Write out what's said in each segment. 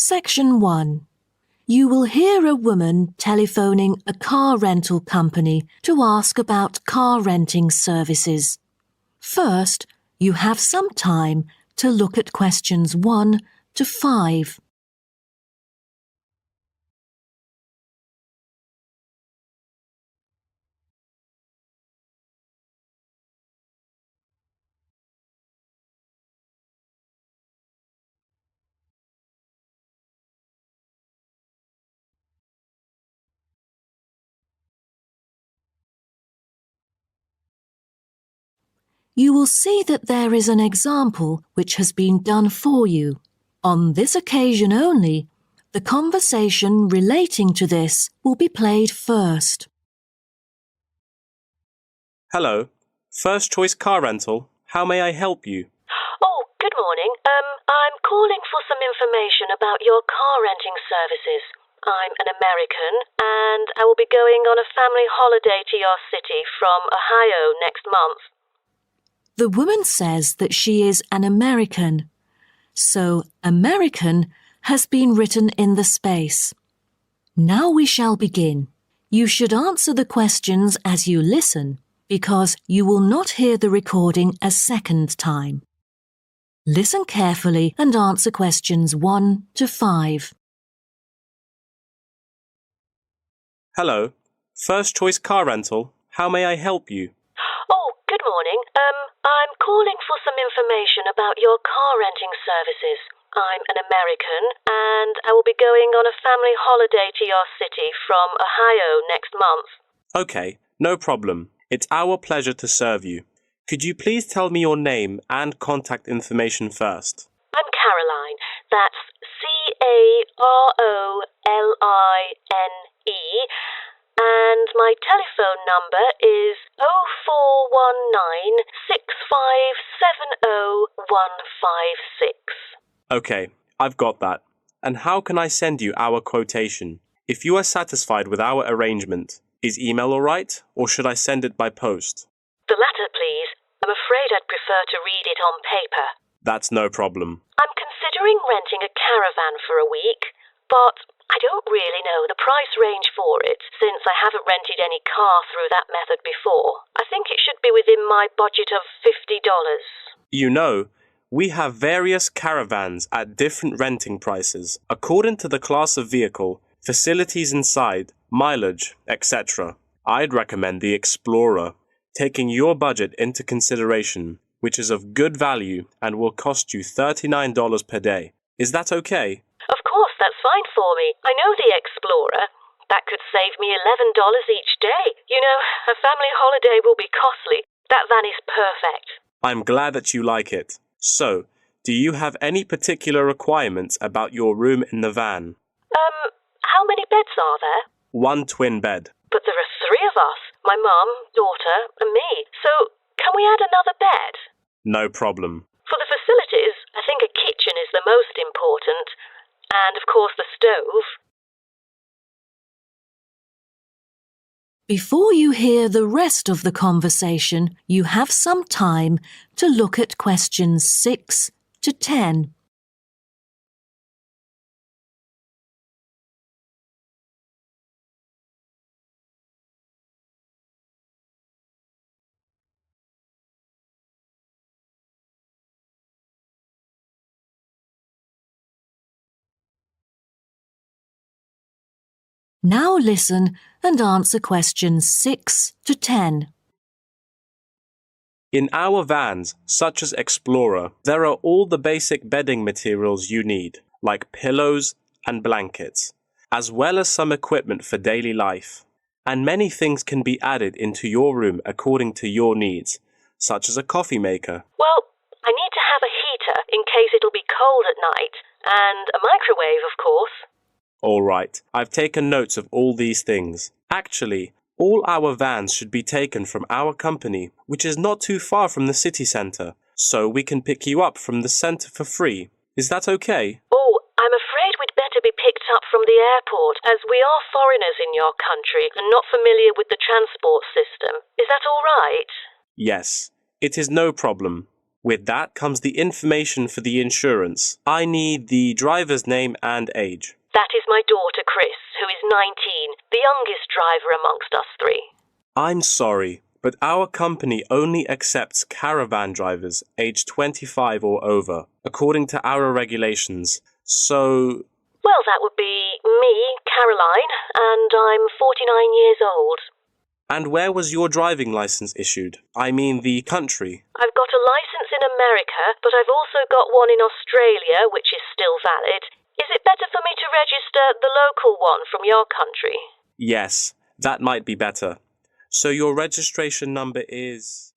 Section 1. You will hear a woman telephoning a car rental company to ask about car renting services. First, you have some time to look at questions 1 to 5. You will see that there is an example which has been done for you. On this occasion only, the conversation relating to this will be played first. Hello, First Choice Car Rental. How may I help you? Oh, good morning. I'm calling for some information about your car renting services. I'm an American and I will be going on a family holiday to your city from Ohio next month. The woman says that she is an American, so American has been written in the space. Now we shall begin. You should answer the questions as you listen, because you will not hear the recording a second time. Listen carefully and answer questions 1 to 5. Hello, First Choice Car Rental. How may I help you? Oh, good morning. I'm calling for some information about your car renting services. I'm an American and I will be going on a family holiday to your city from Ohio next month. Okay, no problem. It's our pleasure to serve you. Could you please tell me your name and contact information first? I'm Caroline. That's Caroline. And my telephone number is 0419-6570156. Okay, I've got that. And how can I send you our quotation? If you are satisfied with our arrangement, is email all right, or should I send it by post? The latter, please. I'm afraid I'd prefer to read it on paper. That's no problem. I'm considering renting a caravan for a week, but I don't really know the price range for it, since I haven't rented any car through that method before. I think it should be within my budget of $50. You know, we have various caravans at different renting prices, according to the class of vehicle, facilities inside, mileage, etc. I'd recommend the Explorer, taking your budget into consideration, which is of good value and will cost you $39 per day. Is that okay? Of course, that's fine for me. I know the Explorer. That could save me $11 each day. You know, a family holiday will be costly. That van is perfect. I'm glad that you like it. So, do you have any particular requirements about your room in the van? How many beds are there? 1 twin bed. But there are 3 of us. My mum, daughter, and me. So, can we add another bed? No problem. For the facilities, I think a kitchen is the most important. And, of course, the stove. Before you hear the rest of the conversation, you have some time to look at questions 6 to 10. Now listen and answer questions 6 to 10. In our vans, such as Explorer, there are all the basic bedding materials you need, like pillows and blankets, as well as some equipment for daily life. And many things can be added into your room according to your needs, such as a coffee maker. Well, I need to have a heater in case it'll be cold at night, and a microwave, of course. All right, I've taken notes of all these things. Actually, all our vans should be taken from our company, which is not too far from the city centre, so we can pick you up from the centre for free. Is that okay? Oh, I'm afraid we'd better be picked up from the airport, as we are foreigners in your country and not familiar with the transport system. Is that all right? Yes, it is no problem. With that comes the information for the insurance. I need the driver's name and age. That is my daughter, Chris, who is 19, the youngest driver amongst us three. I'm sorry, but our company only accepts caravan drivers aged 25 or over, according to our regulations. So... Well, that would be me, Caroline, and I'm 49 years old. And where was your driving license issued? I mean the country. I've got a license in America, but I've also got one in Australia, which is still valid. Is it better for me to register the local one from your country? Yes, that might be better. So your registration number is...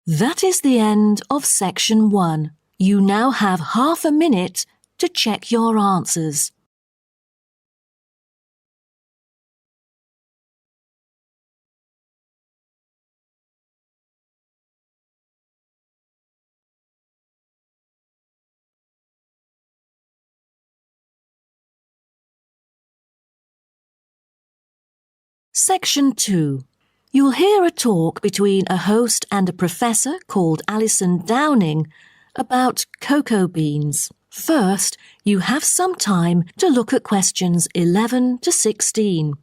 That is the end of section 1. You now have half a minute to check your answers. Section 2. You'll hear a talk between a host and a professor called Alison Downing about cocoa beans. First, you have some time to look at questions 11 to 16.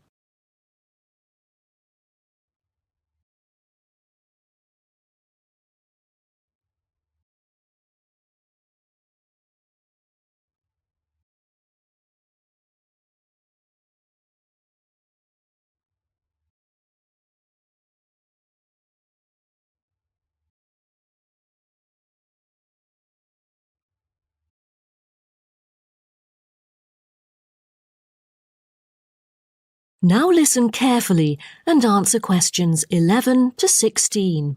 Now listen carefully and answer questions 11 to 16.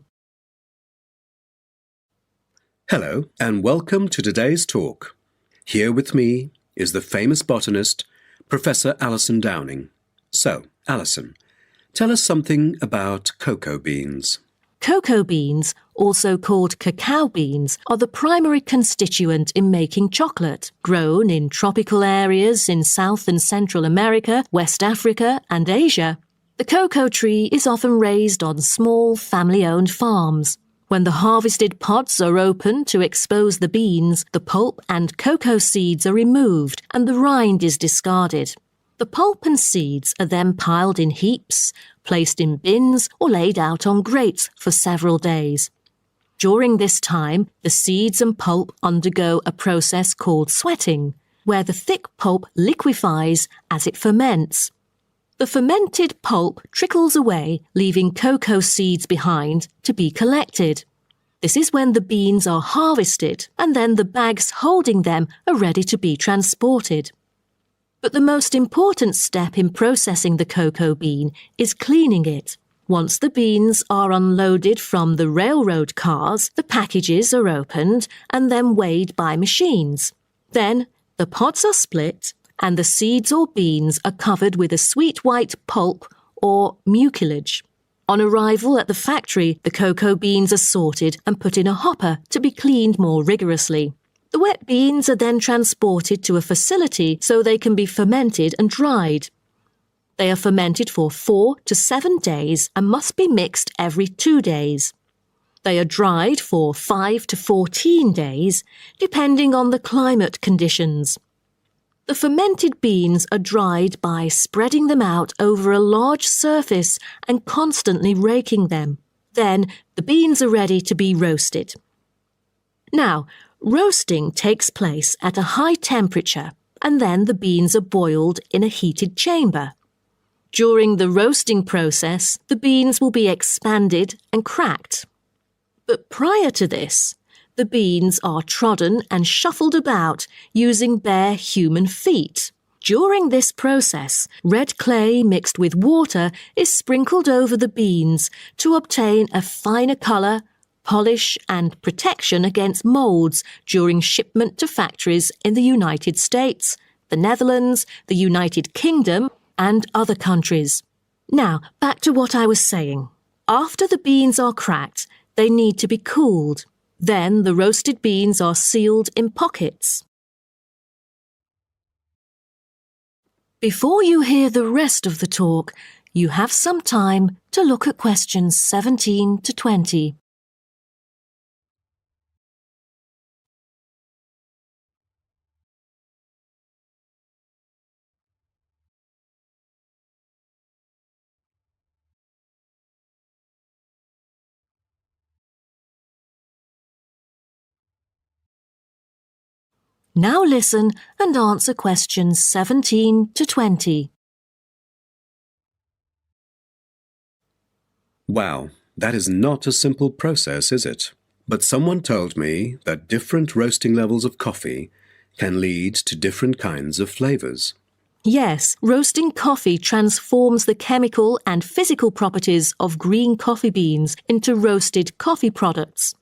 Hello and welcome to today's talk. Here with me is the famous botanist, Professor Alison Downing. So, Alison, tell us something about cocoa beans. Cocoa beans, also called cacao beans, are the primary constituent in making chocolate. Grown in tropical areas in South and Central America, West Africa and Asia, the cocoa tree is often raised on small family-owned farms. When the harvested pods are opened to expose the beans, the pulp and cocoa seeds are removed and the rind is discarded. The pulp and seeds are then piled in heaps, placed in bins or laid out on grates for several days. During this time, the seeds and pulp undergo a process called sweating, where the thick pulp liquefies as it ferments. The fermented pulp trickles away, leaving cocoa seeds behind to be collected. This is when the beans are harvested, and then the bags holding them are ready to be transported. But the most important step in processing the cocoa bean is cleaning it. Once the beans are unloaded from the railroad cars, the packages are opened and then weighed by machines. Then the pods are split and the seeds or beans are covered with a sweet white pulp or mucilage. On arrival at the factory, the cocoa beans are sorted and put in a hopper to be cleaned more rigorously. The wet beans are then transported to a facility so they can be fermented and dried. They are fermented for 4 to 7 days and must be mixed every 2 days. They are dried for 5 to 14 days, depending on the climate conditions. The fermented beans are dried by spreading them out over a large surface and constantly raking them. Then the beans are ready to be roasted. Now, roasting takes place at a high temperature, and then the beans are boiled in a heated chamber. During the roasting process, the beans will be expanded and cracked. But prior to this, the beans are trodden and shuffled about using bare human feet. During this process, red clay mixed with water is sprinkled over the beans to obtain a finer colour, polish and protection against moulds during shipment to factories in the United States, the Netherlands, the United Kingdom and other countries. Now, back to what I was saying. After the beans are cracked, they need to be cooled. Then the roasted beans are sealed in pockets. Before you hear the rest of the talk, you have some time to look at questions 17 to 20. Now listen and answer questions 17 to 20. Wow, that is not a simple process, is it? But someone told me that different roasting levels of coffee can lead to different kinds of flavours. Yes, roasting coffee transforms the chemical and physical properties of green coffee beans into roasted coffee products.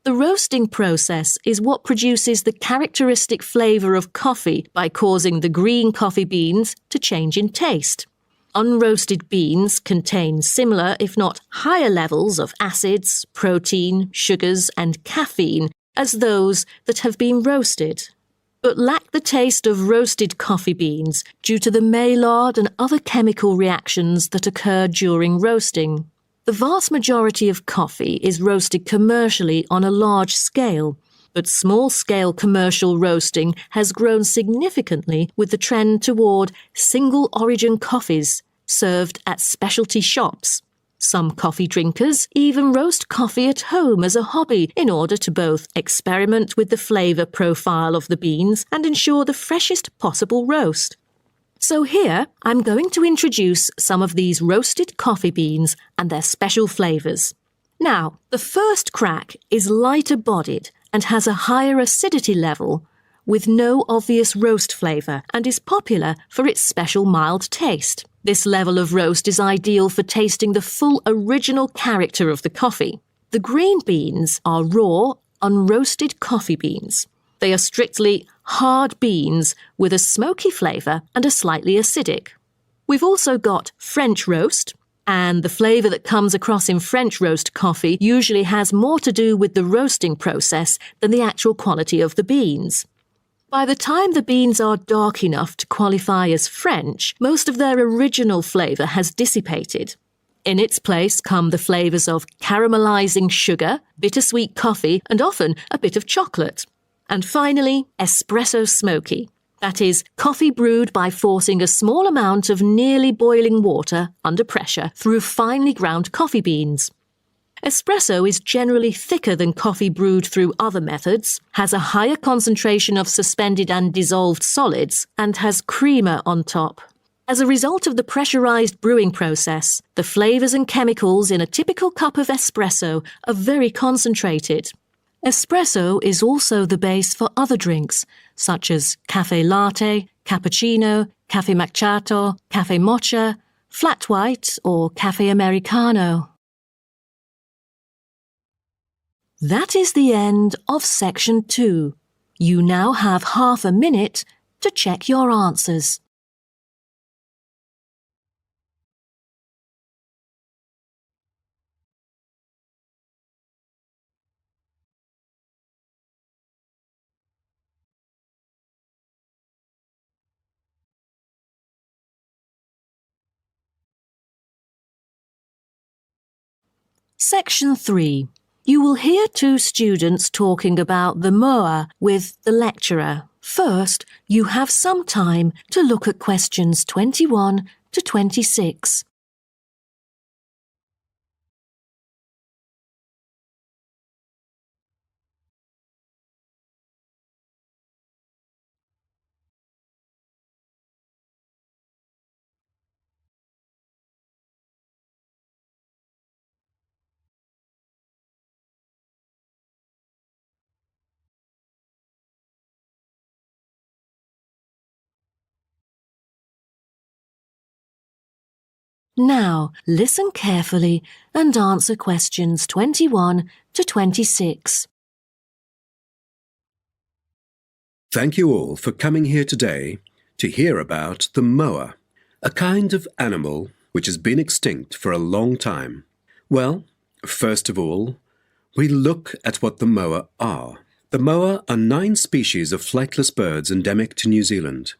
The roasting process is what produces the characteristic flavour of coffee by causing the green coffee beans to change in taste. Unroasted beans contain similar, if not higher levels of acids, protein, sugars and caffeine as those that have been roasted, but lack the taste of roasted coffee beans due to the Maillard and other chemical reactions that occur during roasting. The vast majority of coffee is roasted commercially on a large scale, but small-scale commercial roasting has grown significantly with the trend toward single-origin coffees served at specialty shops. Some coffee drinkers even roast coffee at home as a hobby in order to both experiment with the flavour profile of the beans and ensure the freshest possible roast. So here, I'm going to introduce some of these roasted coffee beans and their special flavours. Now, the first crack is lighter bodied and has a higher acidity level with no obvious roast flavour and is popular for its special mild taste. This level of roast is ideal for tasting the full original character of the coffee. The green beans are raw, unroasted coffee beans. They are strictly hard beans with a smoky flavour and are slightly acidic. We've also got French roast, and the flavour that comes across in French roast coffee usually has more to do with the roasting process than the actual quality of the beans. By the time the beans are dark enough to qualify as French, most of their original flavour has dissipated. In its place come the flavours of caramelising sugar, bittersweet coffee, and often a bit of chocolate. And finally, espresso smoky. That is, coffee brewed by forcing a small amount of nearly boiling water under pressure through finely ground coffee beans. Espresso is generally thicker than coffee brewed through other methods, has a higher concentration of suspended and dissolved solids, and has creamer on top. As a result of the pressurized brewing process, the flavours and chemicals in a typical cup of espresso are very concentrated. Espresso is also the base for other drinks, such as cafe latte, cappuccino, cafe macchiato, cafe mocha, flat white, or cafe americano. That is the end of section 2. You now have half a minute to check your answers. Section 3. You will hear two students talking about the moa with the lecturer. First, you have some time to look at questions 21 to 26. Now, listen carefully and answer questions 21 to 26. Thank you all for coming here today to hear about the moa, a kind of animal which has been extinct for a long time. Well, first of all, we look at what the moa are. The moa are 9 species of flightless birds endemic to New Zealand.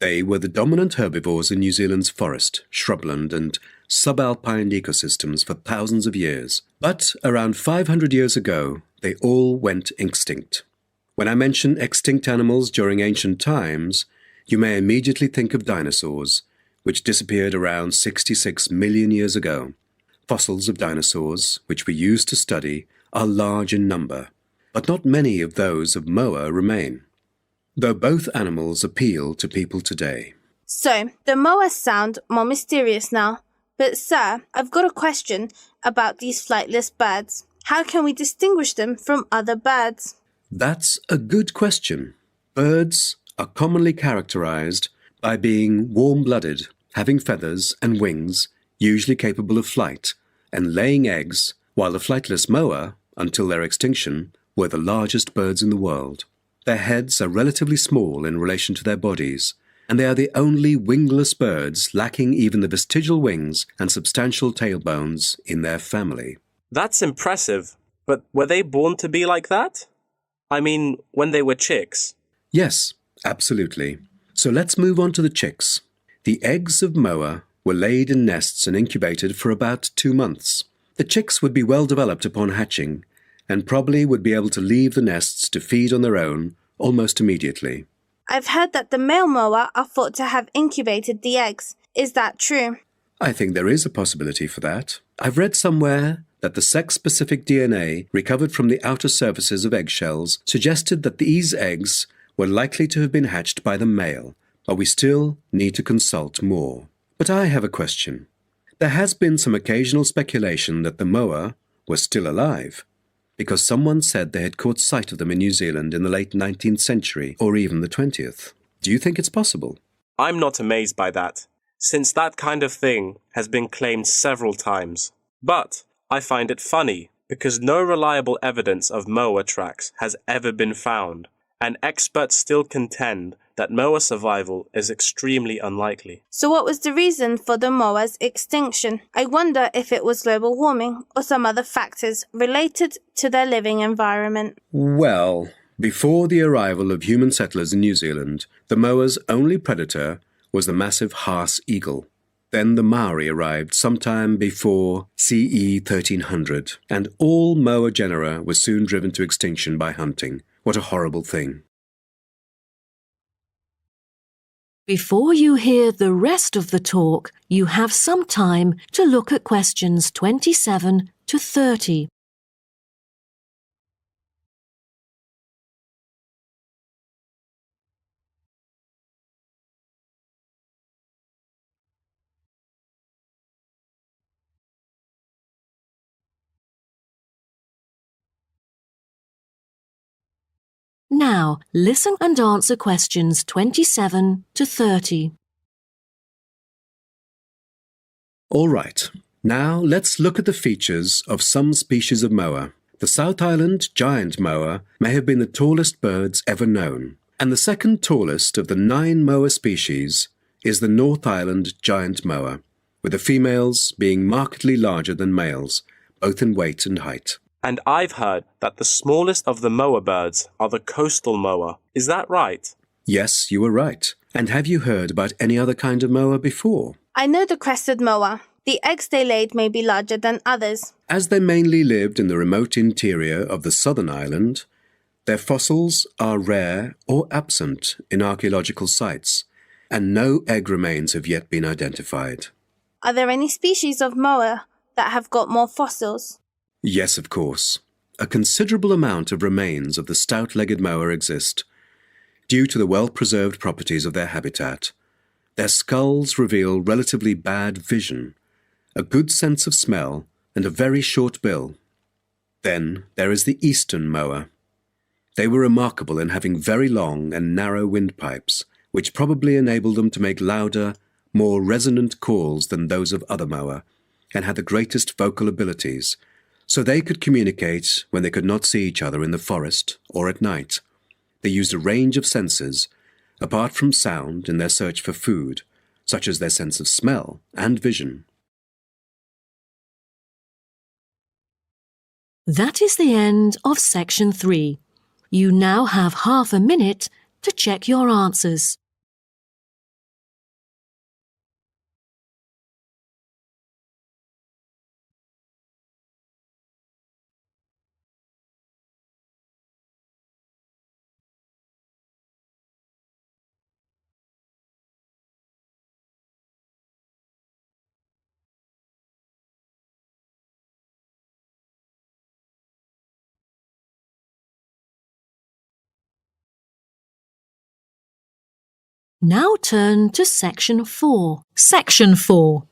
They were the dominant herbivores in New Zealand's forest, shrubland and subalpine ecosystems for thousands of years. But around 500 years ago, they all went extinct. When I mention extinct animals during ancient times, you may immediately think of dinosaurs, which disappeared around 66 million years ago. Fossils of dinosaurs, which we use to study, are large in number, but not many of those of moa remain. though both animals appeal to people today. So, the moas sound more mysterious now. But sir, I've got a question about these flightless birds. How can we distinguish them from other birds? That's a good question. Birds are commonly characterized by being warm-blooded, having feathers and wings, usually capable of flight, and laying eggs, while the flightless moa, until their extinction, were the largest birds in the world. Their heads are relatively small in relation to their bodies, and they are the only wingless birds lacking even the vestigial wings and substantial tailbones in their family. That's impressive, but were they born to be like that? I mean, when they were chicks. Yes, absolutely. So let's move on to the chicks. The eggs of moa were laid in nests and incubated for about 2 months. The chicks would be well developed upon hatching, and probably would be able to leave the nests to feed on their own almost immediately. I've heard that the male moa are thought to have incubated the eggs. Is that true? I think there is a possibility for that. I've read somewhere that the sex-specific DNA recovered from the outer surfaces of eggshells suggested that these eggs were likely to have been hatched by the male, but we still need to consult more. But I have a question. There has been some occasional speculation that the moa were still alive, because someone said they had caught sight of them in New Zealand in the late 19th century, or even the 20th. Do you think it's possible? I'm not amazed by that, since that kind of thing has been claimed several times. But I find it funny, because no reliable evidence of moa tracks has ever been found, and experts still contend that moa survival is extremely unlikely. So what was the reason for the moa's extinction? I wonder if it was global warming or some other factors related to their living environment. Well, before the arrival of human settlers in New Zealand, the moa's only predator was the massive Haas eagle. Then the Maori arrived sometime before CE 1300, and all moa genera were soon driven to extinction by hunting. What a horrible thing. Before you hear the rest of the talk, you have some time to look at questions 27 to 30. Now, listen and answer questions 27 to 30. All right, now let's look at the features of some species of moa. The South Island giant moa may have been the tallest birds ever known, and the second tallest of the 9 moa species is the North Island giant moa, with the females being markedly larger than males, both in weight and height. And I've heard that the smallest of the moa birds are the coastal moa. Is that right? Yes, you were right. And have you heard about any other kind of moa before? I know the crested moa. The eggs they laid may be larger than others. As they mainly lived in the remote interior of the southern island, their fossils are rare or absent in archaeological sites, and no egg remains have yet been identified. Are there any species of moa that have got more fossils? Yes, of course. A considerable amount of remains of the stout-legged moa exist, due to the well-preserved properties of their habitat. Their skulls reveal relatively bad vision, a good sense of smell, and a very short bill. Then there is the eastern moa. They were remarkable in having very long and narrow windpipes, which probably enabled them to make louder, more resonant calls than those of other moa, and had the greatest vocal abilities, so they could communicate when they could not see each other in the forest or at night. They used a range of senses, apart from sound, in their search for food, such as their sense of smell and vision. That is the end of section 3. You now have half a minute to check your answers. Now turn to Section 4. Section 4.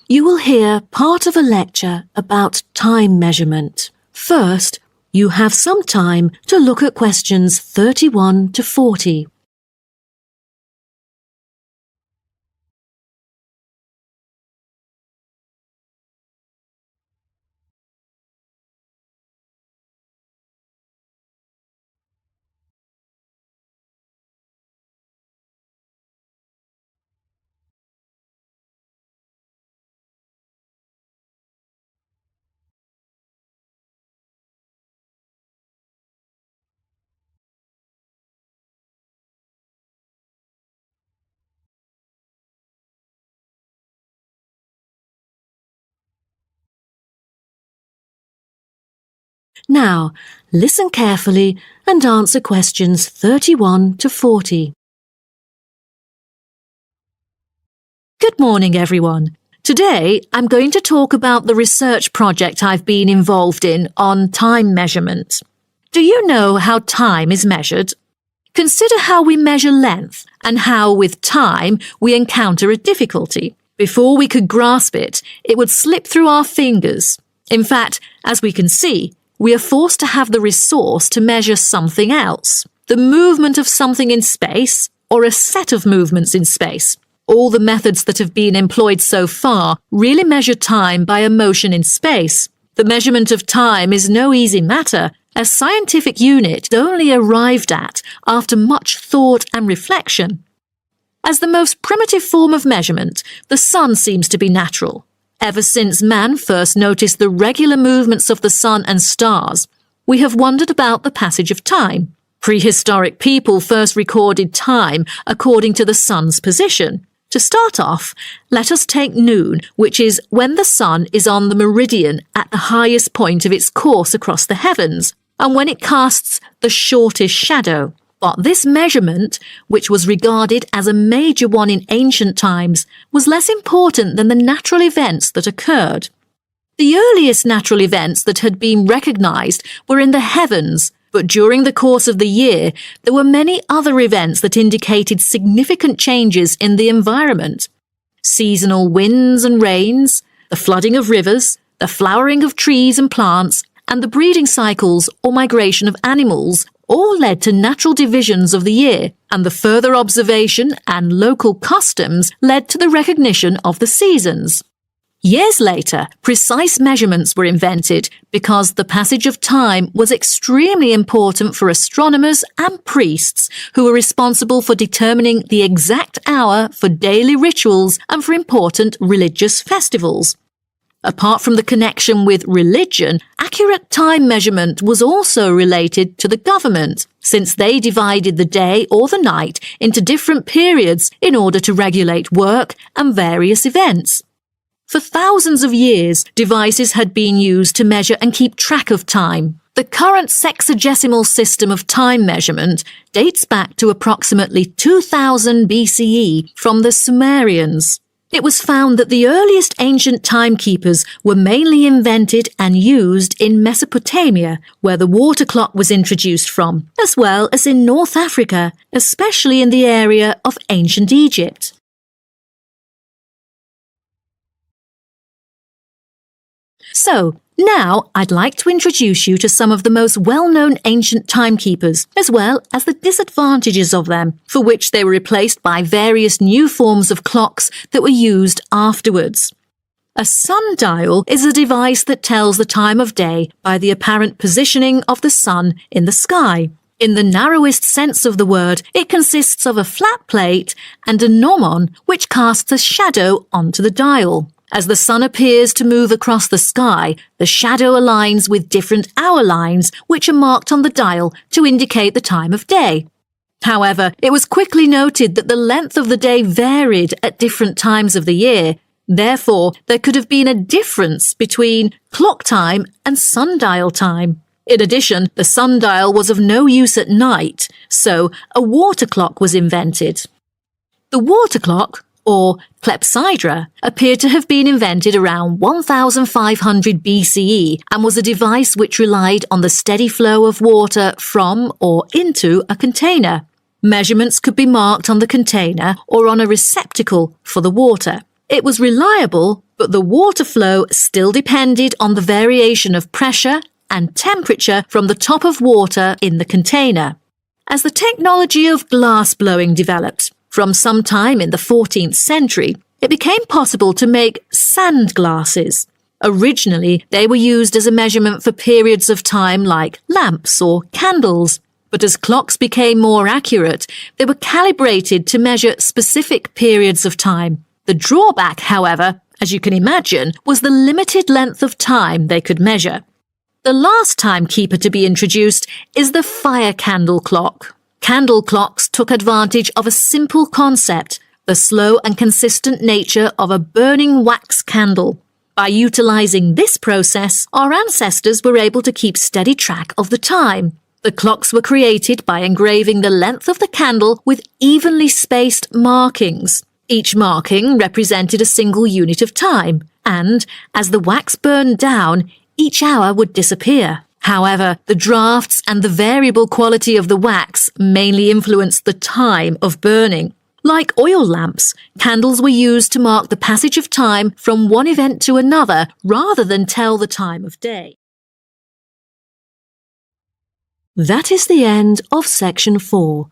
You will hear part of a lecture about time measurement. First, you have some time to look at questions 31 to 40. Now, listen carefully and answer questions 31 to 40. Good morning, everyone. Today, I'm going to talk about the research project I've been involved in on time measurement. Do you know how time is measured? Consider how we measure length and how, with time, we encounter a difficulty. Before we could grasp it, it would slip through our fingers. In fact, as we can see, we are forced to have the resource to measure something else, the movement of something in space or a set of movements in space. All the methods that have been employed so far really measure time by a motion in space. The measurement of time is no easy matter, a scientific unit only arrived at after much thought and reflection. As the most primitive form of measurement, the sun seems to be natural. Ever since man first noticed the regular movements of the sun and stars, we have wondered about the passage of time. Prehistoric people first recorded time according to the sun's position. To start off, let us take noon, which is when the sun is on the meridian at the highest point of its course across the heavens, and when it casts the shortest shadow. But this measurement, which was regarded as a major one in ancient times, was less important than the natural events that occurred. The earliest natural events that had been recognized were in the heavens, but during the course of the year, there were many other events that indicated significant changes in the environment. Seasonal winds and rains, the flooding of rivers, the flowering of trees and plants, and the breeding cycles or migration of animals all led to natural divisions of the year, and the further observation and local customs led to the recognition of the seasons. Years later, precise measurements were invented because the passage of time was extremely important for astronomers and priests who were responsible for determining the exact hour for daily rituals and for important religious festivals. Apart from the connection with religion, accurate time measurement was also related to the government, since they divided the day or the night into different periods in order to regulate work and various events. For thousands of years, devices had been used to measure and keep track of time. The current sexagesimal system of time measurement dates back to approximately 2000 BCE from the Sumerians. It was found that the earliest ancient timekeepers were mainly invented and used in Mesopotamia, where the water clock was introduced from, as well as in North Africa, especially in the area of ancient Egypt. So, now I'd like to introduce you to some of the most well-known ancient timekeepers, as well as the disadvantages of them, for which they were replaced by various new forms of clocks that were used afterwards. A sundial is a device that tells the time of day by the apparent positioning of the sun in the sky. In the narrowest sense of the word, it consists of a flat plate and a gnomon which casts a shadow onto the dial. As the sun appears to move across the sky, the shadow aligns with different hour lines which are marked on the dial to indicate the time of day. However, it was quickly noted that the length of the day varied at different times of the year. Therefore, there could have been a difference between clock time and sundial time. In addition, the sundial was of no use at night, so a water clock was invented. The water clock, or clepsydra, appeared to have been invented around 1500 BCE and was a device which relied on the steady flow of water from or into a container. Measurements could be marked on the container or on a receptacle for the water. It was reliable, but the water flow still depended on the variation of pressure and temperature from the top of water in the container. As the technology of glass blowing developed, from some time in the 14th century, it became possible to make sand glasses. Originally, they were used as a measurement for periods of time like lamps or candles. But as clocks became more accurate, they were calibrated to measure specific periods of time. The drawback, however, as you can imagine, was the limited length of time they could measure. The last timekeeper to be introduced is the fire candle clock. Candle clocks took advantage of a simple concept, the slow and consistent nature of a burning wax candle. By utilizing this process, our ancestors were able to keep steady track of the time. The clocks were created by engraving the length of the candle with evenly spaced markings. Each marking represented a single unit of time, and as the wax burned down, each hour would disappear. However, the drafts and the variable quality of the wax mainly influenced the time of burning. Like oil lamps, candles were used to mark the passage of time from one event to another rather than tell the time of day. That is the end of section 4.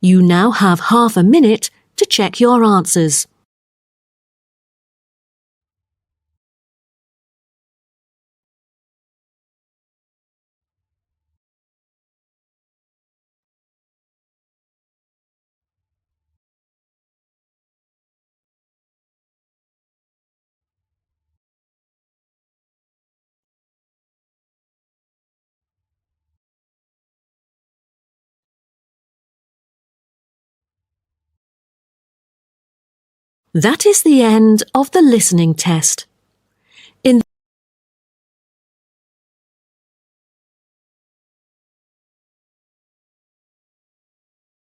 You now have half a minute to check your answers. That is the end of the listening test.